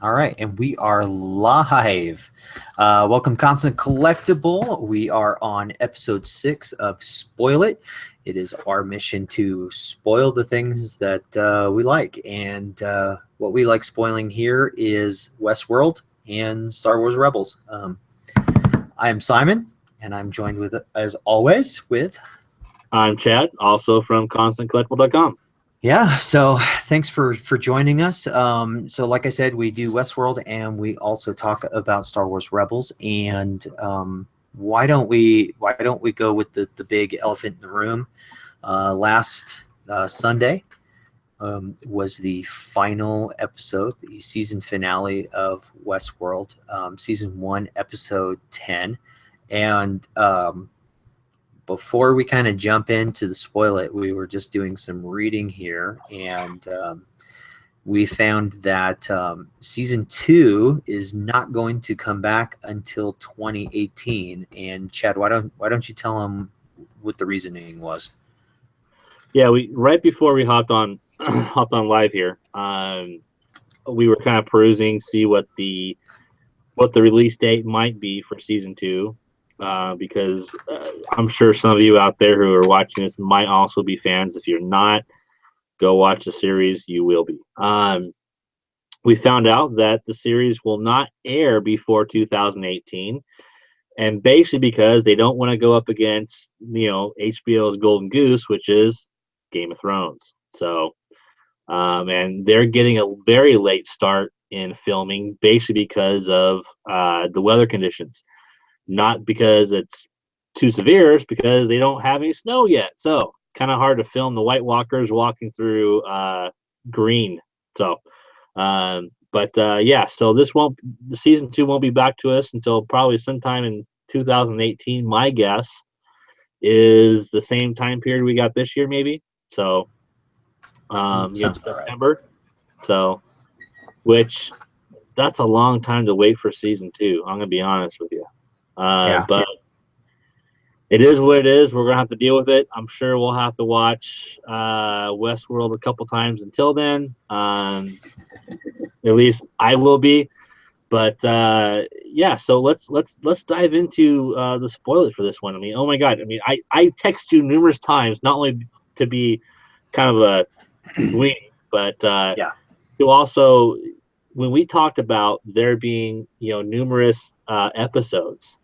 All right, and we are live. Welcome, Constant Collectible. We are on episode 6 of Spoil It. It is our mission to spoil the things that we like. And what we like spoiling here is Westworld and Star Wars Rebels. I am Simon, and I'm joined with, as always, with... I'm Chad, also from ConstantCollectible.com. Yeah, so thanks for joining us. So like I said, we do Westworld and we also talk about Star Wars Rebels. And why don't we go with the big elephant in the room? Last Sunday was the final episode, the season finale of Westworld, season 1, episode 10, and before we kind of jump into the spoil it, we were just doing some reading here, and we found that season 2 is not going to come back until 2018. And Chad, why don't you tell them what the reasoning was? Yeah, we right before we hopped on hopped on live here, we were kind of perusing, see what the release date might be for season 2, because I'm sure some of you out there who are watching this might also be fans. If you're not, go watch the series. You will be. We found out that the series will not air before 2018, and basically because they don't want to go up against HBO's Golden Goose, which is Game of Thrones. So, and they're getting a very late start in filming, basically because of the weather conditions, not because it's too severe, it's because they don't have any snow yet. So, kind of hard to film the White Walkers walking through green. So, yeah, so the season 2 won't be back to us until probably sometime in 2018. My guess is the same time period we got this year, maybe. So, Sounds about right. September. So, which that's a long time to wait for season 2. I'm gonna be honest with you. Yeah. But it is what it is. We're gonna have to deal with it. I'm sure we'll have to watch Westworld a couple times until then. At least I will be. But yeah, so let's dive into the spoilers for this one. I mean, oh my god! I mean, I text you numerous times, not only to be kind of a weenie, but Yeah. to also, when we talked about there being numerous episodes,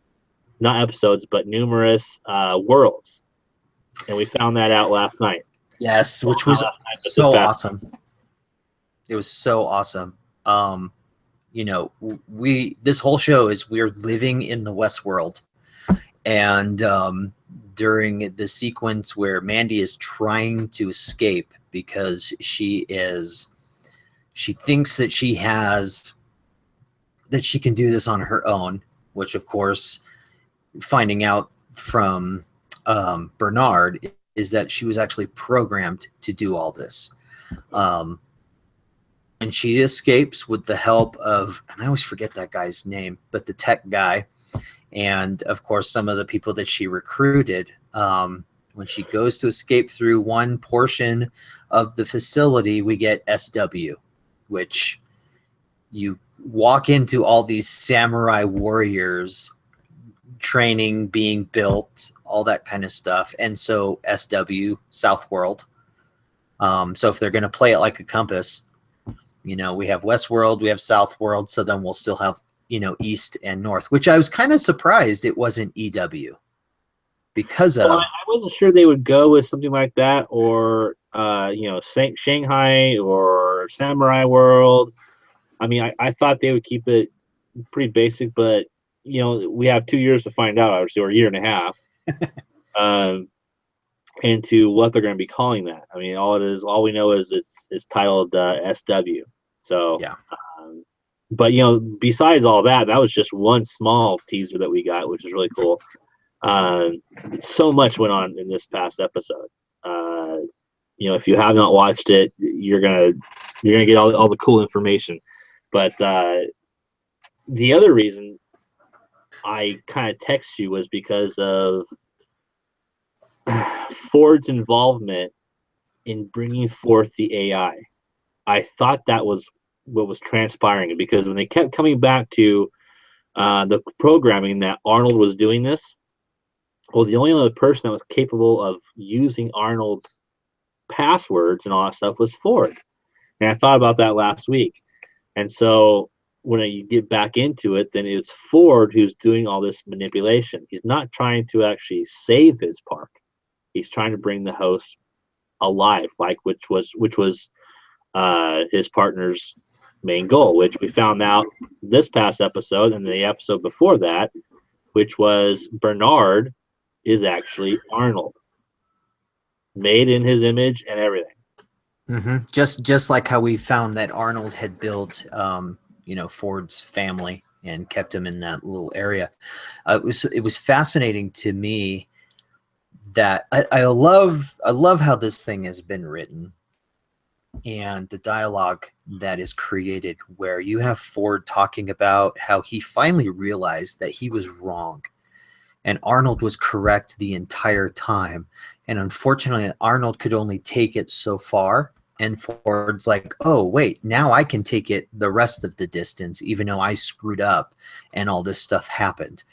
not episodes, but numerous worlds, and we found that out last night. Yes, Well, which not was last night, but so this past awesome. It was so awesome. This whole show is we're living in the Westworld, and during the sequence where Mandy is trying to escape because she thinks that she can do this on her own, which of course, finding out from Bernard is that she was actually programmed to do all this. And she escapes with the help of, and I always forget that guy's name, but the tech guy, and of course some of the people that she recruited. When she goes to escape through one portion of the facility, we get SW, which you walk into all these samurai warriors training, being built, all that kind of stuff. And so SW, South World. So if they're going to play it like a compass, we have Westworld, we have South World, so then we'll still have, East and North, which I was kind of surprised it wasn't EW because of... Well, I wasn't sure they would go with something like that, or Shanghai or Samurai World. I mean, I thought they would keep it pretty basic, but we have 2 years to find out, obviously, or a year and a half, into what they're going to be calling that. I mean, all we know is it's titled SW. So Yeah. But besides all that, that was just one small teaser that we got, which is really cool. So much went on in this past episode. If you have not watched it, you're gonna get all the cool information. But the other reason I kind of text you was because of Ford's involvement in bringing forth the AI. I thought that was what was transpiring, because when they kept coming back to the programming that Arnold was doing this, well, the only other person that was capable of using Arnold's passwords and all that stuff was Ford. And I thought about that last week. And so when you get back into it, then it's Ford who's doing all this manipulation. He's not trying to actually save his park. He's trying to bring the host alive, like which was his partner's main goal, which we found out this past episode and the episode before that, which was Bernard is actually Arnold, made in his image and everything. Mm-hmm. Just like how we found that Arnold had built, Ford's family and kept him in that little area. It was fascinating to me that I love how this thing has been written, and the dialogue that is created, where you have Ford talking about how he finally realized that he was wrong and Arnold was correct the entire time. And unfortunately, Arnold could only take it so far. And Ford's like, oh, wait, now I can take it the rest of the distance, even though I screwed up and all this stuff happened.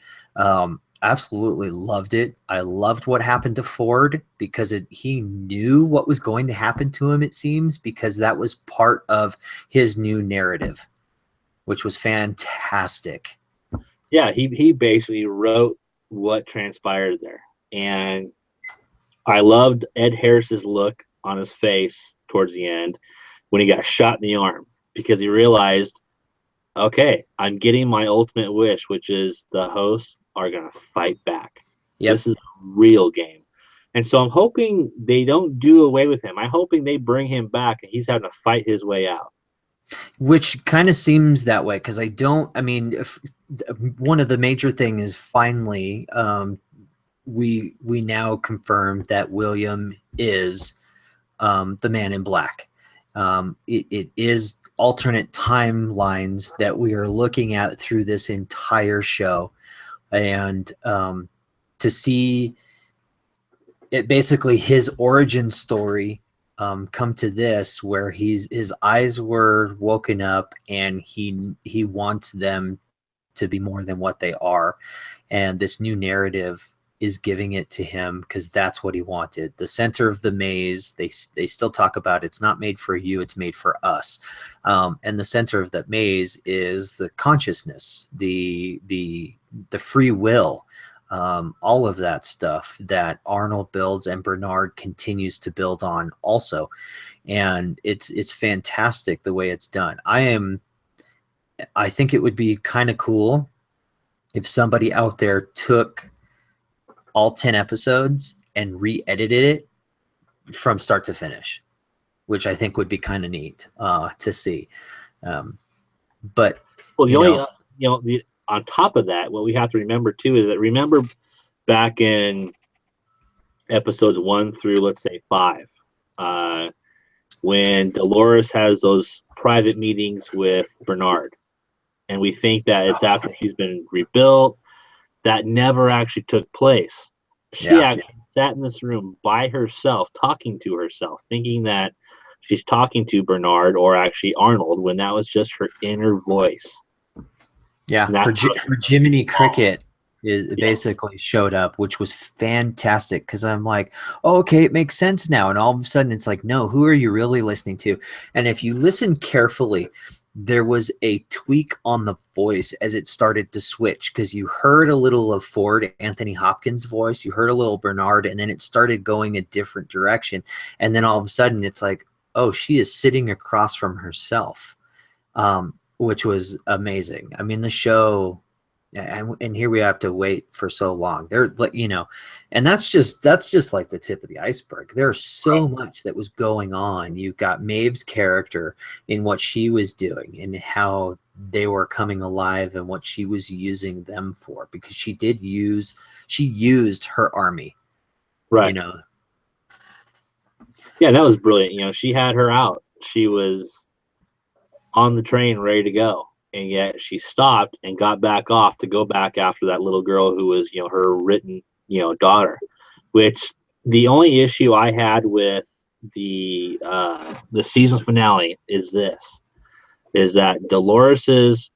Absolutely loved it. I loved what happened to Ford, because he knew what was going to happen to him, it seems, because that was part of his new narrative, which was fantastic. Yeah, he basically wrote what transpired there. And I loved Ed Harris's look on his face towards the end when he got shot in the arm, because he realized, okay, I'm getting my ultimate wish, which is the hosts are going to fight back. Yep. This is a real game. And so I'm hoping they don't do away with him. I'm hoping they bring him back and he's having to fight his way out. Which kind of seems that way, because one of the major things is finally we now confirmed that William is the Man in Black. It is alternate timelines that we are looking at through this entire show, and to see it, basically his origin story come to this, where his eyes were woken up and he wants them to be more than what they are, and this new narrative is giving it to him because that's what he wanted. The center of the maze, they still talk about, it's not made for you, it's made for us. And the center of that maze is the consciousness, the free will, all of that stuff that Arnold builds and Bernard continues to build on also. And it's fantastic the way it's done. I think it would be kind of cool if somebody out there took all 10 episodes and re-edited it from start to finish, which I think would be kind of neat to see. But on top of that, what we have to remember too is that, remember back in episodes 1 through, let's say, 5, when Dolores has those private meetings with Bernard, and we think that it's after he's been rebuilt. That never actually took place. She actually sat in this room by herself, talking to herself, thinking that she's talking to Bernard or actually Arnold, when that was just her inner voice. Yeah, her Jiminy Cricket basically showed up, which was fantastic, because I'm like, oh, okay, it makes sense now. And all of a sudden it's like, no, who are you really listening to? And if you listen carefully, there was a tweak on the voice as it started to switch, because you heard a little of Ford, Anthony Hopkins' voice, you heard a little Bernard, and then it started going a different direction. And then all of a sudden it's like, oh, she is sitting across from herself, which was amazing. I mean, the show, and here we have to wait for so long. They're like, and that's just like the tip of the iceberg. There's so much that was going on. You've got Maeve's character in what she was doing and how they were coming alive and what she was using them for, because she used her army, right? Yeah, that was brilliant. She had her out. She was on the train ready to go, and yet she stopped and got back off to go back after that little girl who was, her written, daughter. Which, the only issue I had with the season finale is this: is that Dolores's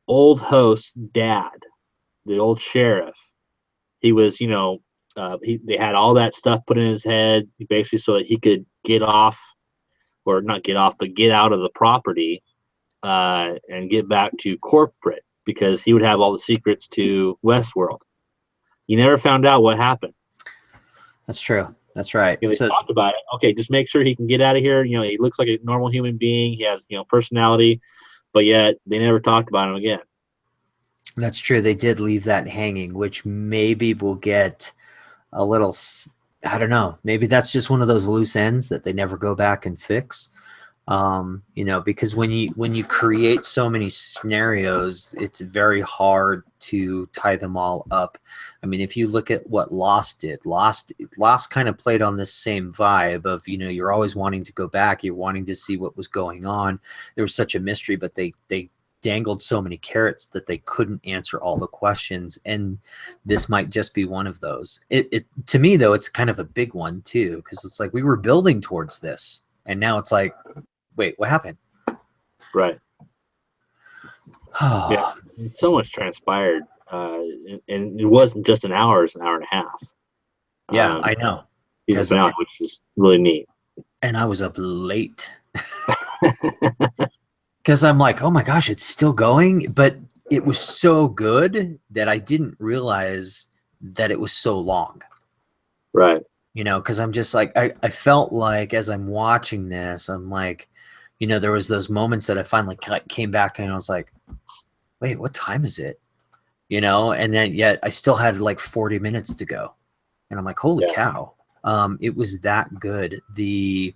old host's dad, the old sheriff, he was, they had all that stuff put in his head, basically so that he could get off, or not get off, but get out of the property and get back to corporate, because he would have all the secrets to Westworld. You never found out what happened. That's true. That's right. They talked about it. Okay, just make sure he can get out of here. He looks like a normal human being. He has, personality, but yet they never talked about him again. That's true. They did leave that hanging, which maybe will get a little, I don't know. Maybe that's just one of those loose ends that they never go back and fix. Because when you create so many scenarios, it's very hard to tie them all up. I mean, if you look at what Lost did, Lost kind of played on this same vibe of, you're always wanting to go back, you're wanting to see what was going on. There was such a mystery, but they dangled so many carrots that they couldn't answer all the questions, and this might just be one of those. It to me, though, it's kind of a big one too, because it's like we were building towards this, and now it's like, wait, what happened? Right. Yeah, so much transpired, and it wasn't just an hour; it was an hour and a half. Yeah, I know. Which is really neat. And I was up late because I'm like, oh my gosh, it's still going, but it was so good that I didn't realize that it was so long. Right. Because I'm just like, I felt like as I'm watching this, I'm like, there was those moments that I finally came back and I was like, wait, what time is it? And then yet I still had like 40 minutes to go. And I'm like, holy cow. It was that good. The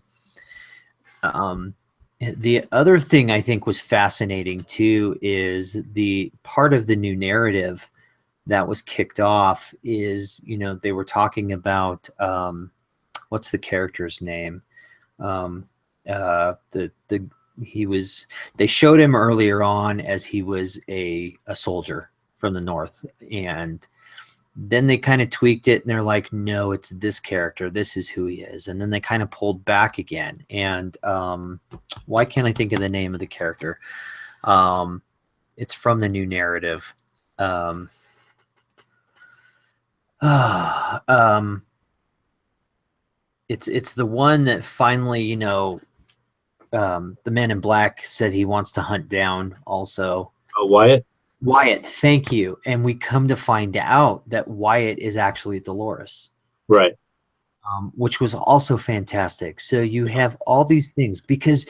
other thing I think was fascinating too is the part of the new narrative that was kicked off is, they were talking about, what's the character's name? They showed him earlier on as he was a soldier from the North, and then they kind of tweaked it and they're like, no, it's this character, this is who he is. And then they kind of pulled back again. And why can't I think of the name of the character? It's from the new narrative. It's the one that finally, the Man in Black said he wants to hunt down also. Oh, Wyatt, thank you. And we come to find out that Wyatt is actually Dolores. Right. Which was also fantastic. So you have all these things because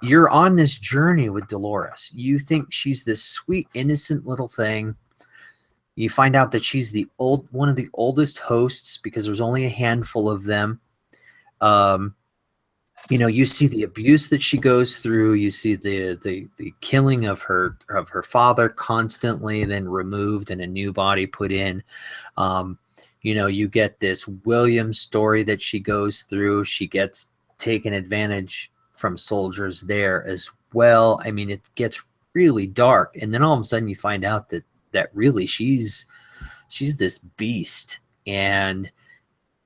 you're on this journey with Dolores. You think she's this sweet, innocent little thing. You find out that she's one of the oldest hosts because there's only a handful of them. You see the abuse that she goes through. You see the killing of her father constantly, then removed and a new body put in. You get this William story that she goes through. She gets taken advantage from soldiers there as well. I mean, it gets really dark, and then all of a sudden you find out that really she's this beast, and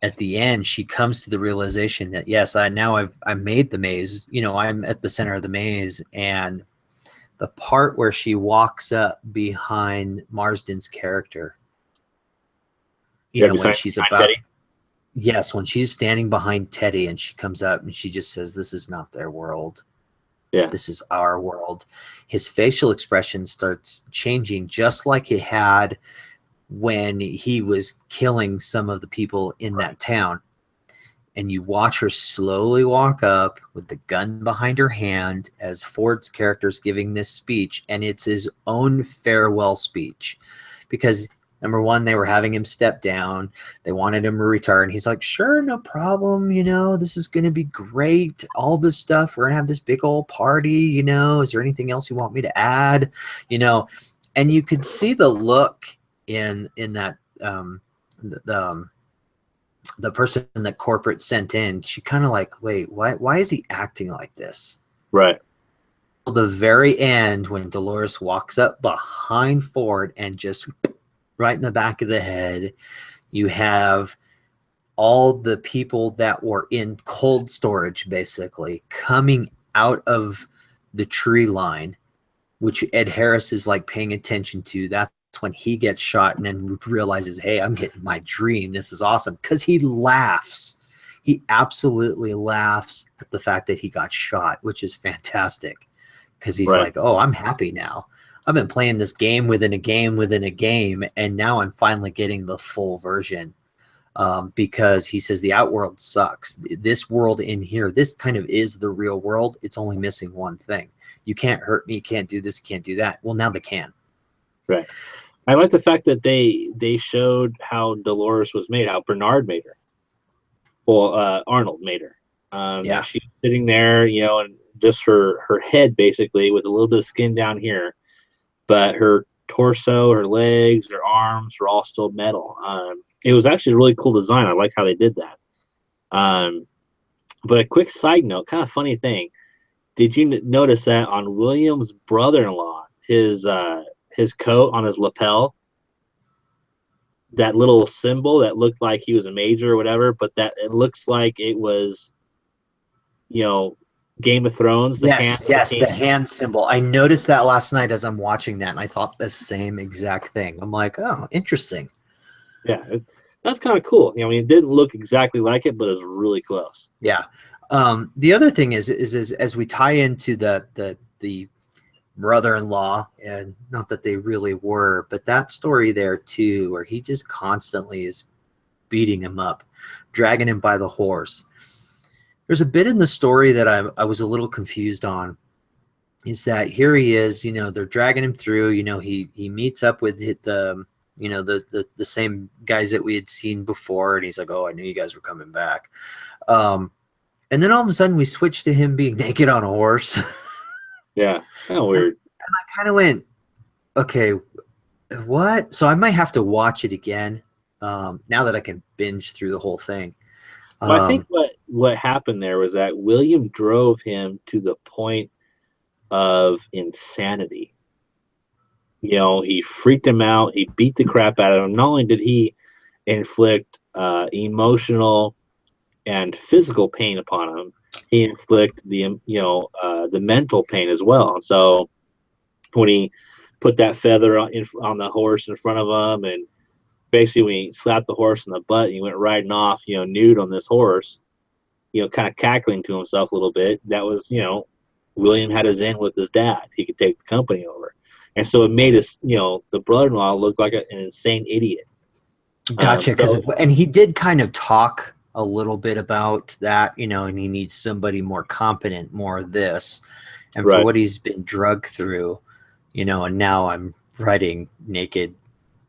at the end, she comes to the realization that, yes, I made the maze. I'm at the center of the maze. And the part where she walks up behind Marsden's character, when she's about, yes, when she's standing behind Teddy and she comes up and she just says, this is not their world. Yeah. This is our world. His facial expression starts changing just like it had when he was killing some of the people in that town. And you watch her slowly walk up with the gun behind her hand as Ford's character's giving this speech, and it's his own farewell speech. Because number one, they were having him step down. They wanted him to return. He's like, sure, no problem. This is going to be great. All this stuff. We're going to have this big old party. Is there anything else you want me to add? And you could see the look in that the person that corporate sent in. She kind of like, wait, why is he acting like this? Right. The very end, when Dolores walks up behind Ford and just right in the back of the head, you have all the people that were in cold storage basically coming out of the tree line, which Ed Harris is like paying attention to. That's when he gets shot and then realizes, hey, I'm getting my dream. This is awesome. Because he laughs. He absolutely laughs at the fact that he got shot, which is fantastic. Because he's like, oh, I'm happy now. I've been playing this game within a game within a game, and now I'm finally getting the full version. Because he says the outworld sucks. This world in here, this kind of is the real world. It's only missing one thing. You can't hurt me. You can't do this. You can't do that. Well, now they can. Right. I like the fact that they showed how Dolores was made, how Bernard made her. Well, Arnold made her. Yeah. She's sitting there, you know, and just her head basically with a little bit of skin down here, but her torso, her legs, her arms are all still metal. It was actually a really cool design. I like how they did that. But a quick side note, kind of funny thing. Did you notice that on William's brother-in-law, his coat on his lapel, that little symbol that looked like he was a major or whatever, but that it looks like it was, you know, Game of Thrones. The hand symbol. I noticed that last night as I'm watching that, and I thought the same exact thing. I'm like, oh, interesting. Yeah, that's kind of cool. You know, I mean, it didn't look exactly like it, but it was really close. Yeah. The other thing is as we tie into the brother-in-law, and not that they really were, but that story there too, where he just constantly is beating him up, dragging him by the horse. There's a bit in the story that I was a little confused on, is that here he is, you know, they're dragging him through, you know, he meets up with the you know, the same guys that we had seen before, and he's like, oh, I knew you guys were coming back. And then all of a sudden we switch to him being naked on a horse. Yeah, kind of weird. And I kind of went, okay, what? So I might have to watch it again now that I can binge through the whole thing. Well, I think what happened there was that William drove him to the point of insanity. You know, he freaked him out. He beat the crap out of him. Not only did he inflict emotional and physical pain upon him, he inflicted the mental pain as well. So when he put that feather on the horse in front of him, and basically when he slapped the horse in the butt, and he went riding off, you know, nude on this horse, you know, kind of cackling to himself a little bit. That was, you know, William had his in with his dad. He could take the company over. And so it made us, you know, the brother-in-law look like an insane idiot. Gotcha. And he did kind of talk a little bit about that, you know, and he needs somebody more competent, more of this. And for what he's been drugged through, you know, and now I'm riding naked,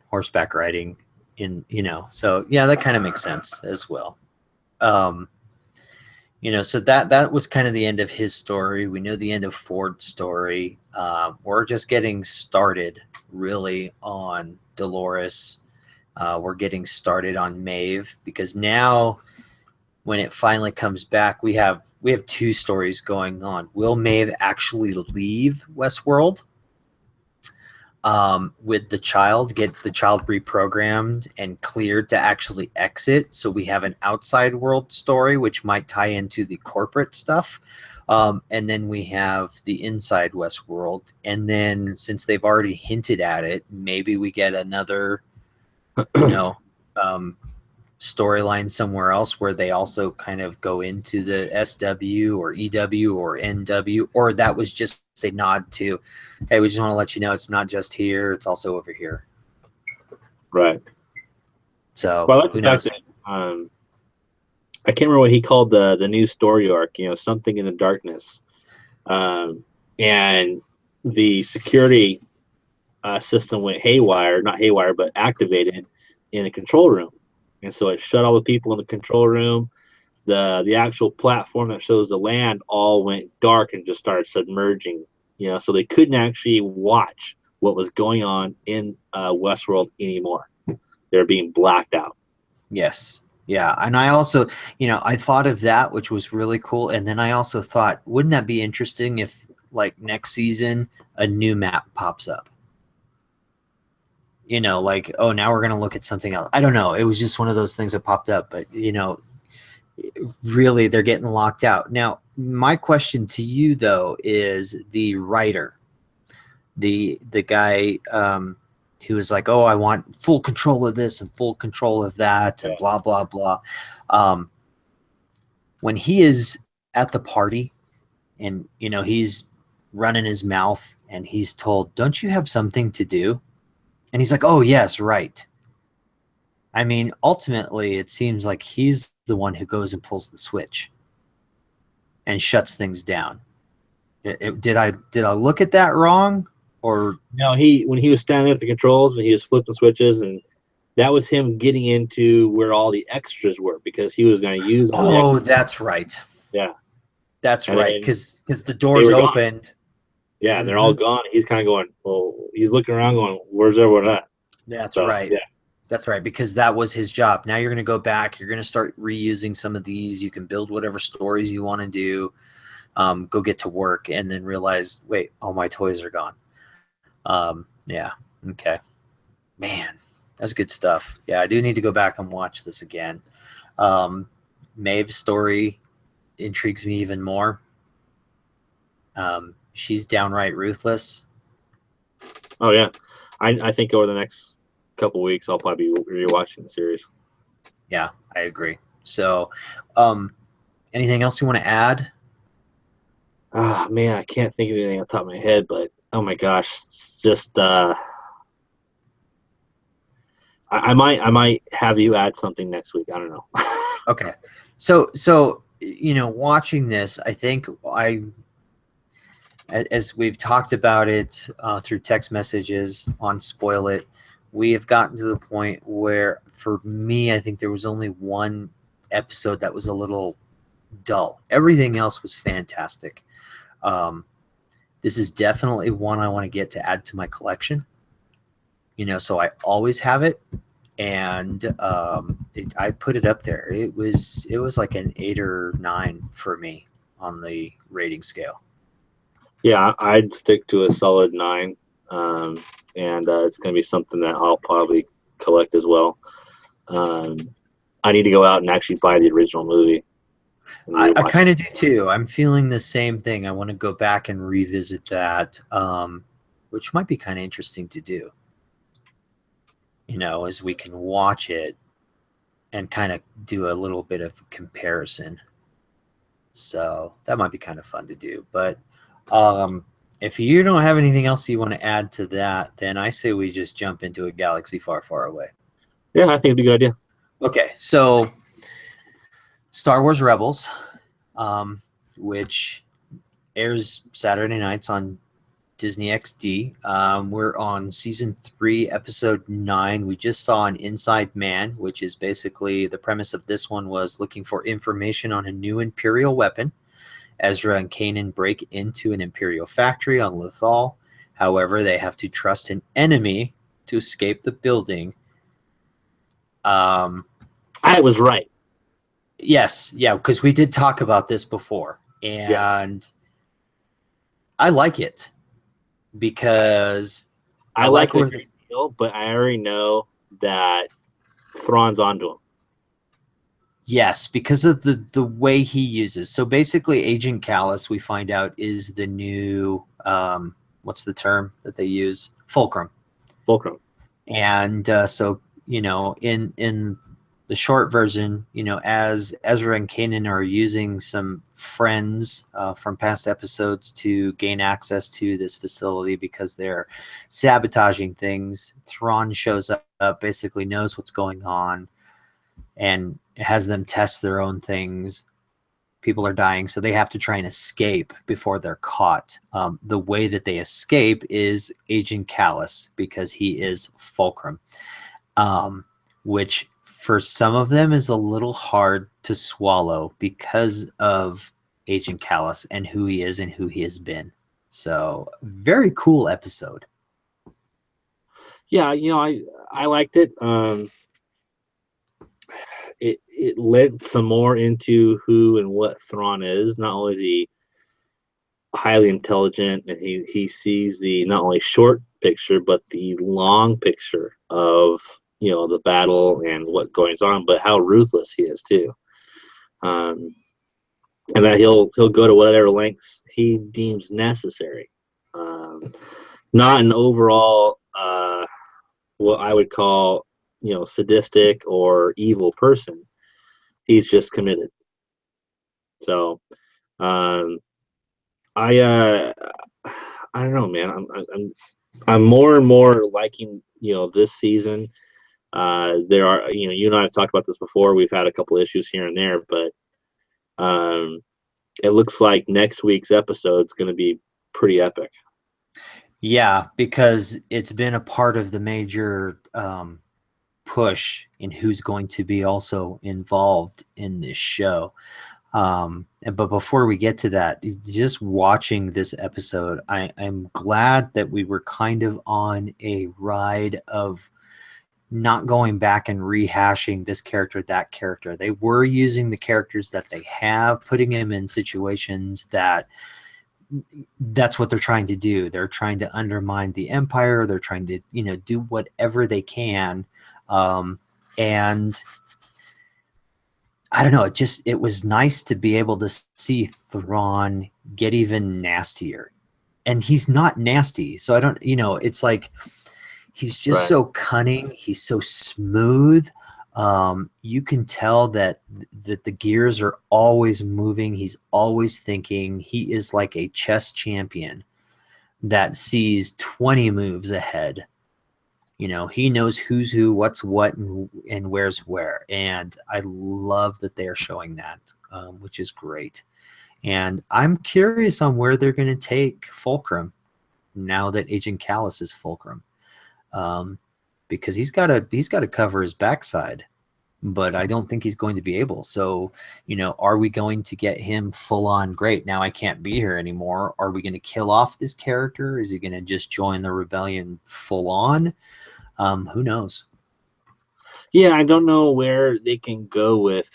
horseback riding in, you know, so yeah, that kind of makes sense as well. You know, so that was kind of the end of his story. We know the end of Ford's story. We're just getting started really on Dolores. We're getting started on Maeve, because now when it finally comes back, we have two stories going on. Will Maeve actually leave Westworld with the child, get the child reprogrammed and cleared to actually exit? So we have an outside world story, which might tie into the corporate stuff. And then we have the inside Westworld. And then since they've already hinted at it, maybe we get another, you know, storyline somewhere else where they also kind of go into the SW or EW or NW, or that was just a nod to, hey, we just want to let you know it's not just here, it's also over here. Right. So well, I like the fact that, I can't remember what he called the new story arc, you know, something in the darkness. And the security system went haywire, not haywire, but activated in the control room. And so it shut all the people in the control room. The actual platform that shows the land all went dark and just started submerging, you know, so they couldn't actually watch what was going on in Westworld anymore. They're being blacked out. Yes. Yeah. And I also, you know, I thought of that, which was really cool. And then I also thought, wouldn't that be interesting if, like, next season a new map pops up? You know, like, oh, now we're going to look at something else. I don't know. It was just one of those things that popped up. But, you know, really they're getting locked out. Now, my question to you though is the writer, the guy who was like, "Oh, I want full control of this and full control of that and Yeah. blah blah blah." Um, when he is at the party and he's running his mouth and he's told, "Don't you have something to do?" And he's like, "Oh yes, right." I mean, ultimately, it seems like he's the one who goes and pulls the switch and shuts things down. Did I look at that wrong? Or No, when he was standing at the controls and he was flipping switches, and that was him getting into where all the extras were because he was going to use all the extras. that's right. Yeah, That's and right. then Because the they doors were gone. opened. Yeah, and they're all Mhm. gone. He's kind of going, well, he's looking around going, where's everyone at? That's So, right. yeah. That's right. Because that was his job. Now you're going to go back. You're going to start reusing some of these. You can build whatever stories you want to do. Go get to work, and then realize, wait, all my toys are gone. Yeah. Okay. Man, that's good stuff. Yeah, I do need to go back and watch this again. Um, Maeve's story intrigues me even more. She's downright ruthless. Oh, yeah. I think over the next couple weeks, I'll probably be rewatching the series. Yeah, I agree. So, anything else you want to add? Ah, man, I can't think of anything on top of my head, but oh my gosh, it's just I might have you add something next week. I don't know. Okay. So watching this, I think as we've talked about it through text messages on Spoil It, we have gotten to the point where, for me, I think there was only one episode that was a little dull. Everything else was fantastic. Um, this is definitely one I want to get to add to my collection. So I always have it, and I put it up there. It was like an 8 or 9 for me on the rating scale. Yeah, I'd stick to a solid 9, and it's going to be something that I'll probably collect as well. I need to go out and actually buy the original movie and I rewatch kind it. of do too. I'm feeling the same thing. I want to go back and revisit that, which might be kind of interesting to do. As we can watch it and kind of do a little bit of comparison. So that might be kind of fun to do. But if you don't have anything else you want to add to that, then I say we just jump into a galaxy far, far away. Yeah, I think it'd be a good idea. Okay, so Star Wars Rebels, which airs Saturday nights on Disney XD. We're on season 3, episode 9. We just saw an Inside Man, which is basically the premise of this one was looking for information on a new Imperial weapon. Ezra and Kanan break into an Imperial factory on Lothal. However, they have to trust an enemy to escape the building. I was right. Yes, yeah, because we did talk about this before, and I like it because I I like like it a where great deal, but I already know that Thrawn's onto him. yes, because of the way he uses. So basically, Agent Callus, we find out, is the new what's the term that they use? Fulcrum. Fulcrum. And so in the short version, as Ezra and Kanan are using some friends from past episodes to gain access to this facility because they're sabotaging things, Thrawn shows up, basically knows what's going on, and has them test their own things. People are dying, so they have to try and escape before they're caught. The way that they escape is Agent Callus, because he is Fulcrum, which for some of them is a little hard to swallow because of Agent Callus and who he is and who he has been. So very cool episode. Yeah, I liked it. It led some more into who and what Thrawn is. Not only is he highly intelligent, and he sees the not only short picture but the long picture of the battle and what goes on, but how ruthless he is too. and that he'll go to whatever lengths he deems necessary. Not an overall what I would call sadistic or evil person. He's just committed. So um, I don't know, man. I'm more and more liking this season. There are you and I have talked about this before. We've had a couple issues here and there, but it looks like next week's episode is going to be pretty epic. Yeah, because it's been a part of the major push in who's going to be also involved in this show. But before we get to that, just watching this episode, I'm glad that we were kind of on a ride of not going back and rehashing this character, that character. They were using the characters that they have, putting them in situations that's what they're trying to do. They're trying to undermine the empire. They're trying to, do whatever they can. And I don't know. It was nice to be able to see Thrawn get even nastier, and he's not nasty. So I don't, it's like, he's just so cunning. He's so smooth. You can tell that the gears are always moving. He's always thinking. He is like a chess champion that sees 20 moves ahead. He knows who's who, what's what, and where's where. And I love that they are showing that, which is great. And I'm curious on where they're going to take Fulcrum now that Agent Callus is Fulcrum. Because he's got to cover his backside, but I don't think he's going to be able. So, are we going to get him full on? Great. Now I can't be here anymore. Are we going to kill off this character? Is he going to just join the rebellion full on? Who knows? Yeah, I don't know where they can go with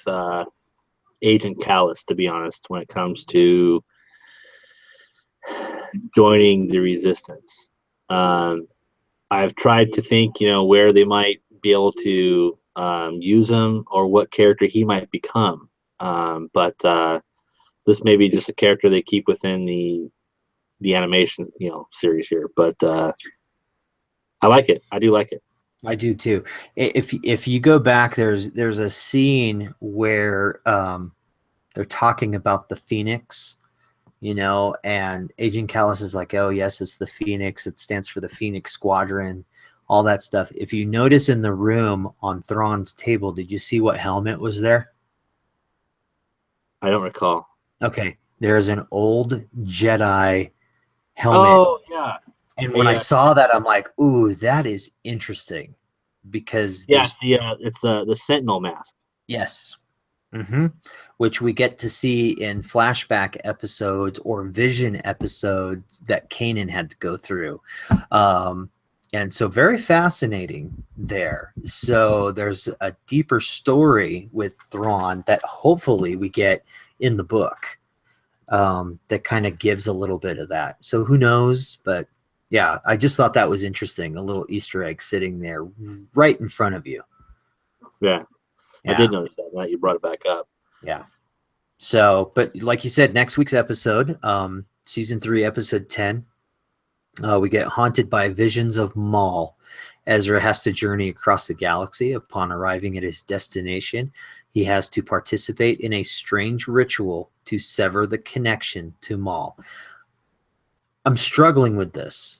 Agent Callus, to be honest, when it comes to joining the Resistance. I've tried to think, where they might be able to use him or what character he might become. But this may be just a character they keep within the animation, series here. But I like it. I do like it. I do too. If you go back, there's a scene where they're talking about the Phoenix, and Agent Callus is like, oh yes, it's the Phoenix. It stands for the Phoenix Squadron, all that stuff. If you notice in the room on Thrawn's table, did you see what helmet was there? I don't recall. Okay, there's an old Jedi helmet. Oh yeah. And when I saw that, I'm like, ooh, that is interesting, because it's the Sentinel mask. Yes. Mm-hmm. Which we get to see in flashback episodes or vision episodes that Kanan had to go through. And so very fascinating there. So there's a deeper story with Thrawn that hopefully we get in the book that kind of gives a little bit of that. So who knows? But yeah, I just thought that was interesting. A little Easter egg sitting there right in front of you. Yeah. I did notice that. Now you brought it back up. Yeah. So, but like you said, next week's episode, season 3, episode 10, we get haunted by visions of Maul. Ezra has to journey across the galaxy. Upon arriving at his destination, he has to participate in a strange ritual to sever the connection to Maul. I'm struggling with this.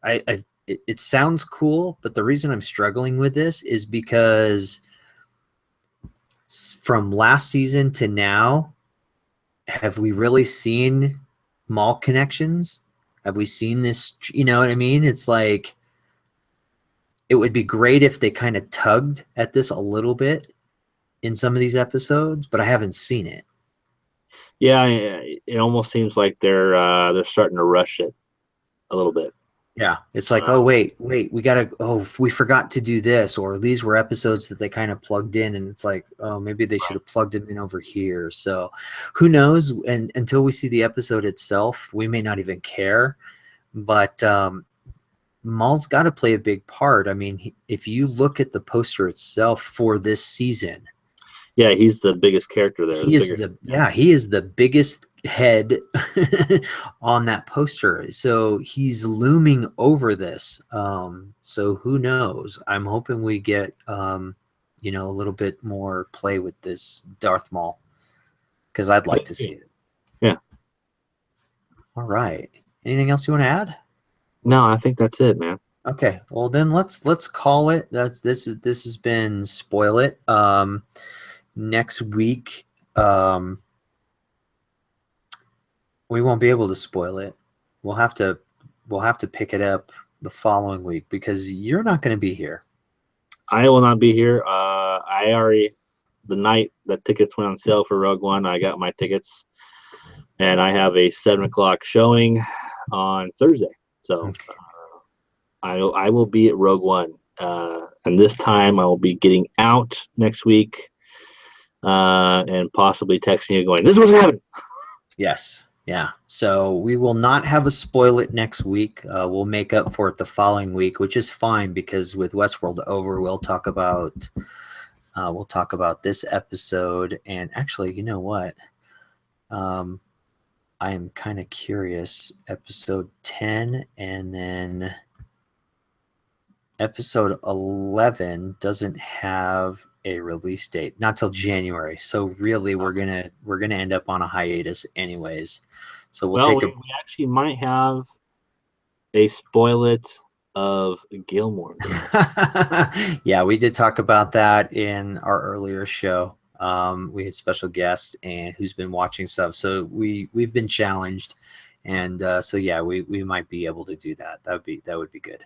It sounds cool, but the reason I'm struggling with this is because from last season to now, have we really seen Maul connections? Have we seen this? You know what I mean? It's like, it would be great if they kind of tugged at this a little bit in some of these episodes, but I haven't seen it. Yeah, it almost seems like they're starting to rush it a little bit. Yeah, it's like, oh wait, we forgot to do this, or these were episodes that they kind of plugged in, and it's like, oh, maybe they should have plugged them in over here. So who knows? And until we see the episode itself, we may not even care. But Maul's got to play a big part. I mean, if you look at the poster itself for this season, Yeah, he's the biggest character there. He is he is the biggest head on that poster. So he's looming over this. So who knows? I'm hoping we get you know, a little bit more play with this Darth Maul, because I'd like to see it. Yeah. All right. Anything else you want to add? No, I think that's it, man. Okay. Well, then let's call it. This has been Spoil It. Next week, we won't be able to spoil it. We'll have to pick it up the following week because you're not going to be here. I will not be here. I already, the night that tickets went on sale for Rogue One, I got my tickets, and I have a 7:00 showing on Thursday. So I will be at Rogue One, and this time I will be getting out next week, and possibly texting you going, "This is what's happening." Yes. Yeah. So we will not have a spoil it next week. We'll make up for it the following week, which is fine because with Westworld over, we'll talk about this episode. And actually, you know what? I am kind of curious. Episode 10 and then episode 11 doesn't have a release date, not till January. So really, we're gonna end up on a hiatus anyways. So we actually might have a spoil it of Gilmore. Yeah, we did talk about that in our earlier show. We had special guests and who's been watching stuff. So we've been challenged, and so yeah, we might be able to do that. That would be good.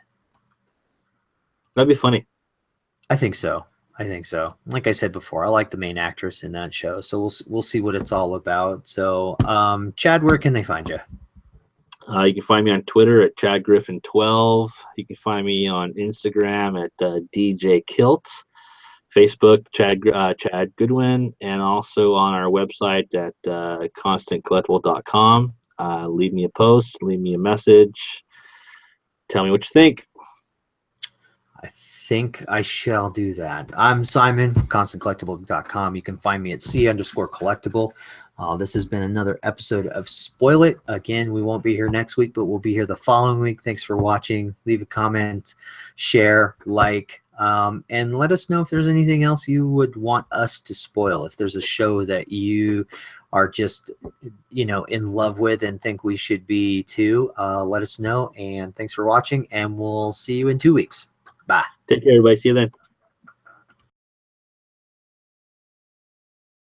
That'd be funny. I think so. Like I said before, I like the main actress in that show, so we'll see what it's all about. So, Chad, where can they find you? You can find me on Twitter at ChadGriffin12. You can find me on Instagram at DJ Kilt, Facebook Chad Goodwin, and also on our website at ConstantCollectible.com. Leave me a post, leave me a message, tell me what you think. I think I shall do that. I'm Simon, ConstantCollectible.com. You can find me at C_collectible. This has been another episode of Spoil It. Again, we won't be here next week, but we'll be here the following week. Thanks for watching. Leave a comment, share, like, and let us know if there's anything else you would want us to spoil. If there's a show that you are just, you know, in love with and think we should be too, let us know. And thanks for watching, and we'll see you in 2 weeks. Bye. Take care, everybody. See you then.